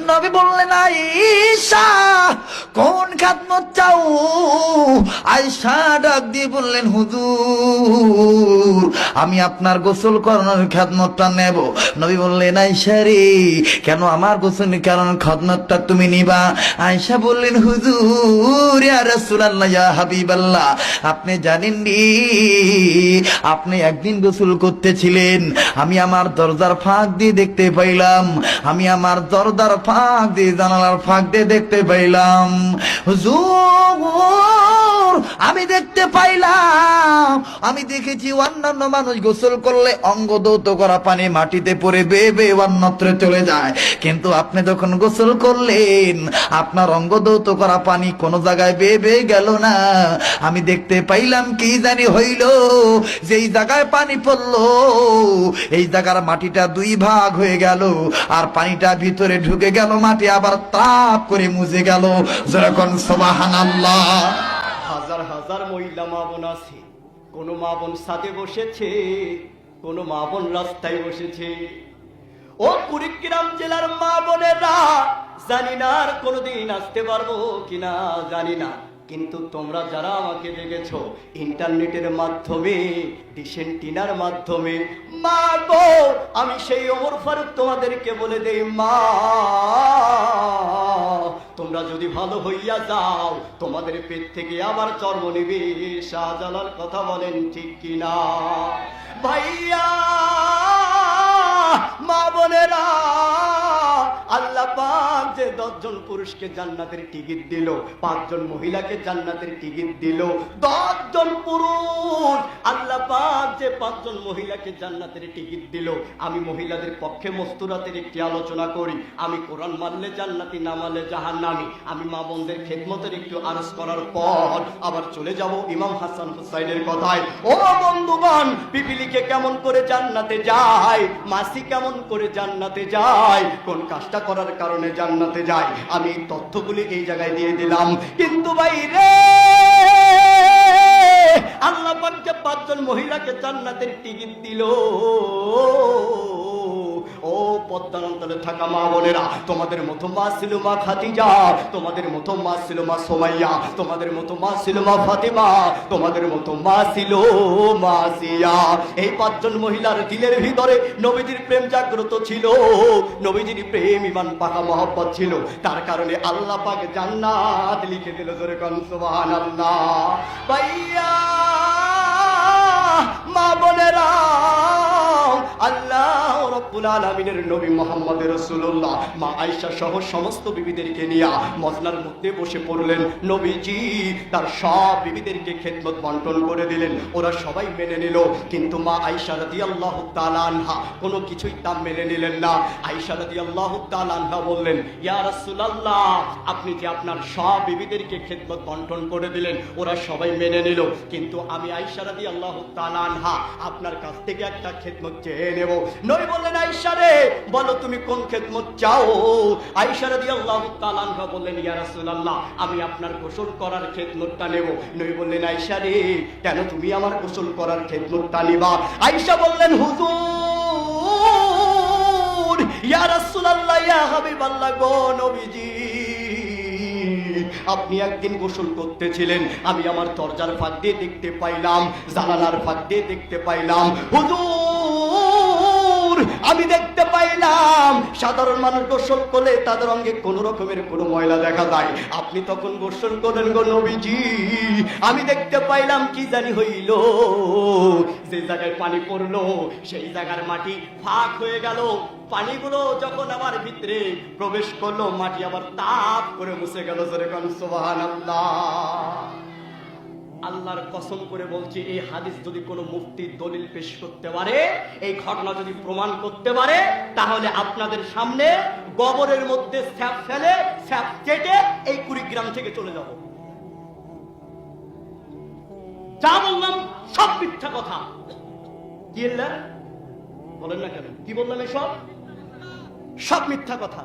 নবী বললেন, আয়েশা কোন খেদমত চাও? আয়েশা ডাক দিয়ে বললেন, হুজুর আমি আপনার গোসল করানোর খেদমতটা নেব। নবী বললেন, আয়েশা রে কেন আমার গোসল করানোর খেদমতটা তুমি নিবা? আয়েশা বললেন, হুজুর ইয়া রাসূলুল্লাহ ইয়া হাবিবাল্লাহ, আপনি জানেন নি আপনি একদিন গোসল করতেছিলেন, আমি আমার দরজার ফাঁক দিয়ে দেখতে পাইলাম, আমি আমার দরজার ফাঁক দিয়ে জানালার ফাঁক দিয়ে দেখতে পাইলাম হুজুর, আমি দেখতে পাইলাম, আমি দেখেছি অন্যান্য মানুষ গোসল করলে অঙ্গ দৌত করা পানি মাটিতে পড়ে বেয়ে বেয়ে অন্যত্র চলে যায়, কিন্তু আপনি যখন গোসল করলেন আপনার অঙ্গ দৌত করা পানি কোন জায়গায় বেয়ে বেয়ে গেল না। আমি দেখতে পাইলাম কি জানি হইল, যেই জায়গায় পানি পড়লো এই জায়গার মাটিটা দুই ভাগ হয়ে গেল, আর পানিটা ভিতরে ঢুকে গেল, মাটি আবার তাপ করে মুছে গেল। যেরকম সুবহানাল্লাহ। হাজার হাজার মহিলা মা বোন আছে, কোন মা বোন ছাদে বসেছে, কোন মা বোন রাস্তায় বসেছে। ও কুড়িগ্রাম জেলার মা বোনেরা, জানি না আর কোনোদিন আসতে পারবো কিনা জানি না, কিন্তু তোমরা যারা আমাকে দেখেছো ইন্টারনেটের মাধ্যমে, ডিসেন্টিনার মাধ্যমে, মা গো আমি সেই ওমর ফারুক তোমাদেরকে বলে দেই, মা তোমরা যদি ভালো হইয়া যাও তোমাদের পেট থেকে আবার জন্ম নেবে শাহজালাল। কথা বলেন ঠিক কিনা ভাইয়া? মা বোনেরা, আল্লাহ পাক যে 10 জন পুরুষকে জান্নাতের টিকিট দিল, 5 জন মহিলাকে জান্নাতের টিকিট দিল, 10 জন পুরুষ আল্লাহ পাক যে 5 জন মহিলাকে জান্নাতের টিকিট দিল। আমি মহিলাদের পক্ষে মস্তুরাতের একটি আলোচনা করি। আমি কোরআন মানলে জান্নাতি, না মানলে জাহান্নামী। আমি মা বোনদের খেদমতের একটু আরজ করার পর আবার চলে যাব ইমাম হাসান হুসাইনের কথায়। ও বন্ধুগণ, পিপিলিকে কেমন করে জান্নাতে যায়, মাসি কেমন করে জান্নাতে যায়, কোন কাজটা করার কারণে জান্নাতে যায়, আমি এই তথ্যগুলি এই জায়গায় দিয়ে দিলাম। কিন্তু বাইরে আল্লাহ পাক যে 5 জন মহিলাকে জান্নাতের টিকিট দিল, ও পদ্মার অঞ্চলে থাকা মা বোনেরা, তোমাদের মতো মা ছিল মা খাদিজা, তোমাদের মতো মা ছিল মা সুমাইয়া, তোমাদের মতো মা ছিল মা ফাতেমা, তোমাদের মতো মা ছিল মা আসিয়া। এই 5 জন মহিলার দিলের ভিতরে নবীজির প্রেম জাগ্রত ছিল, নবীজির প্রেম ঈমান পাকা মহব্বত ছিল, তার কারণে আল্লাহ পাক জান্নাত লিখে দিল। জোরে কোন সুবহানাল্লাহ। ভাইয়া মা বোনেরা, আল্লাহ রাব্বুল আলামিনের নবী মুহাম্মদ রাসূলুল্লাহ মা আয়েশা সহ সমস্ত বিবিদেরকে নিয়ে মজনার মধ্যে বসে পড়লেন। নবীজি তার সব বিবিদেরকে খেদমত বন্টন করে দিলেন, ওরা সবাই মেনে নিল, কিন্তু মা আয়েশা রাদিয়াল্লাহু তাআলা আনহা কোনো কিছুই তা মেনে নিলেন না। আয়েশা রাদিয়াল্লাহু তাআলা আনহা বললেন, ইয়া রাসূলুল্লাহ, আপনি যে আপনার সব বিবিদেরকে খেদমত বন্টন করে দিলেন, ওরা সবাই মেনে নিল, কিন্তু আমি আয়েশা রাদিয়াল্লাহু তাআলা আনহা আপনার কাছ থেকে একটা খেদমত চেয়ে নেব। নবী বললেন, আয়েশা রে বলো তুমি কোন খেদমত চাও? আয়েশা রাদিয়াল্লাহু তাআলা আনহা বললেন, ইয়া রাসূলুল্লাহ, আমি আপনার গোসল করার খেদমতটা নেব। নবী বললেন, আয়েশা রে কেন তুমি আমার গোসল করার খেদমতটা নিবা? আয়েশা বললেন, হুজুর ইয়া রাসূলুল্লাহ ইয়া হাবিবাল্লাহ গো নবীজি, আপনি একদিন গোসল করতেছিলেন, আমি আমার দরজার ফাঁক দিয়ে দেখতে পাইলাম, জানালার ফাঁক দিয়ে দেখতে পাইলাম, হুজুর আমি দেখতে পাইলাম সাধারণ মানুষ গোসল করলে তাদের অঙ্গে কোনো রকমের কোনো ময়লা দেখা যায়, আপনি তখন গোসল করেন গো নবীজি, আমি দেখতে পাইলাম কি জানি হইল, যে জায়গায় পানি পড়লো সেই জায়গার মাটি ফাঁক হয়ে গেল, পানিগুলো যখন আবার ভিতরে প্রবেশ করলো মাটি আবার তাপ করে মুছে গেল। যেরকম সুবহানাল্লাহ। আল্লাহর কসম করে বলছি, এই হাদিস যদি কোনো মুফতি দলিল পেশ করতে পারে, এই ঘটনা যদি প্রমাণ করতে পারে, তাহলে আপনাদের সামনে গোবরের মধ্যে স্যাপ ফেলে স্যাপ কেটে এই কুড়িগ্রাম থেকে চলে যাব। যা বললাম সব মিথ্যা কথা। কি বলেন না কেন? কি বললাম? এসব সব মিথ্যা কথা।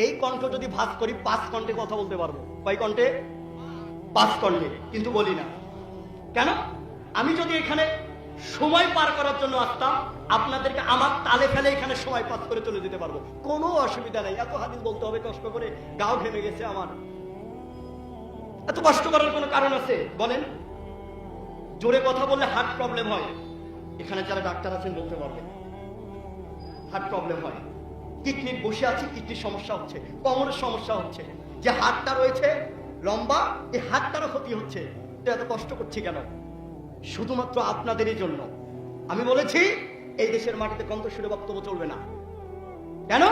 এই কণ্ঠ যদি ভাঁজ করি 5 কণ্ঠে কথা বলতে পারবো। কয় কণ্ঠে? 5 কণ্ঠে, কিন্তু বলি না কেন? আমি যদি এখানে সময় পার করার জন্য আসতাম, আপনাদেরকে আমার তালে ফেলে এখানে সময় পাস করে চলে যেতে পারবো, কোনো অসুবিধা নেই। এত হাদিস বলতে হবে কষ্ট করে, গাও ঘেমে গেছে আমার। এত কষ্ট করার কোনো কারণ আছে বলেন? জোরে কথা বললে হার্ট প্রবলেম হয়, এখানে যারা ডাক্তার আছেন বলতে পারবেন, হার্ট প্রবলেম হয়। কিডনির বসে আছে, কিডনির সমস্যা হচ্ছে, কোমরের সমস্যা হচ্ছে, যে হাড়টা রয়েছে লম্বা, এই হাড়টারও ক্ষতি হচ্ছে। তো এত কষ্ট করছি কেন? শুধুমাত্র আপনাদেরই জন্য। আমি বলেছি এই দেশের মাটিতে কণ্ঠস্বরে বক্তব্য চলবে না। কেন?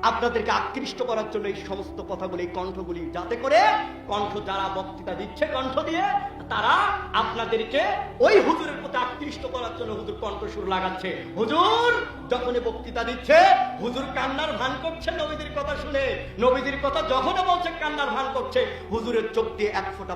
আপনাদেরকে আকৃষ্ট করার জন্য এই সমস্ত কথাগুলি, এই কণ্ঠগুলি, যাতে করে কণ্ঠ যারা বক্তৃতা দিচ্ছে কণ্ঠ দিয়ে, তারা আপনাদেরকে ওই হুজুরের প্রতি আকৃষ্ট করার জন্য হুজুর কণ্ঠস্বর লাগাচ্ছে। হুজুর যখনই বক্তৃতা দিচ্ছে, হুজুর কান্নার ভান করছে নবীদের কথা শুনে, নবীদের কথা যখনই বলছে কান্নার ভান করছে, হুজুরের চোখ দিয়ে এক ফোঁটা